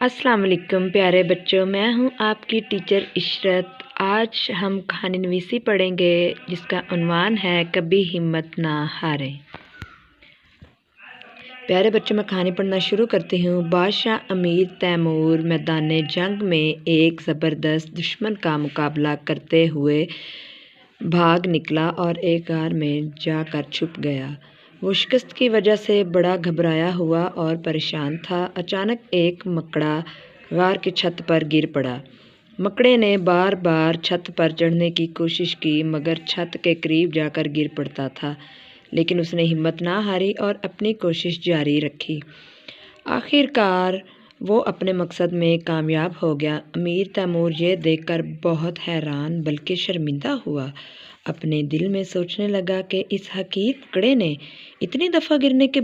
अस्सलाम वालेकुम प्यारे बच्चों, मैं हूं आपकी टीचर इशरत। आज हम कहानी नवीसी पढ़ेंगे जिसका उन्वान है कभी हिम्मत ना हारें। प्यारे बच्चों, मैं कहानी पढ़ना शुरू करती हूँ। बादशाह अमीर तैमूर मैदान जंग में एक ज़बरदस्त दुश्मन का मुकाबला करते हुए भाग निकला और एक गार में जाकर छुप गया। वो शिकस्त की वजह से बड़ा घबराया हुआ और परेशान था। अचानक एक मकड़ा गार की छत पर गिर पड़ा। मकड़े ने बार बार छत पर चढ़ने की कोशिश की, मगर छत के करीब जाकर गिर पड़ता था। लेकिन उसने हिम्मत ना हारी और अपनी कोशिश जारी रखी। आखिरकार वो अपने मकसद में कामयाब हो गया। अमीर तैमूर ये देखकर बहुत हैरान बल्कि शर्मिंदा हुआ। अपने दिल में सोचने लगा कि इस हकीर मकड़े ने इतनी दफ़ा गिरने के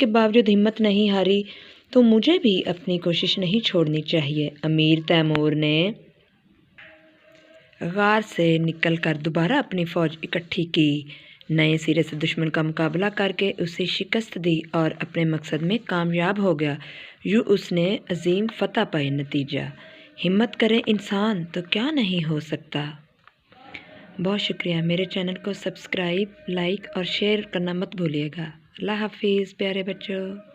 बावजूद हिम्मत नहीं हारी, तो मुझे भी अपनी कोशिश नहीं छोड़नी चाहिए। अमीर तैमूर ने गार से निकलकर दोबारा अपनी फ़ौज इकट्ठी की, नए सिरे से दुश्मन का मुकाबला करके उसे शिकस्त दी और अपने मकसद में कामयाब हो गया। यूँ उसने अजीम फ़तह पाई। नतीजा, हिम्मत करे इंसान तो क्या नहीं हो सकता। बहुत शुक्रिया। मेरे चैनल को सब्सक्राइब, लाइक और शेयर करना मत भूलिएगा। अल्लाह हाफिज़ प्यारे बच्चों।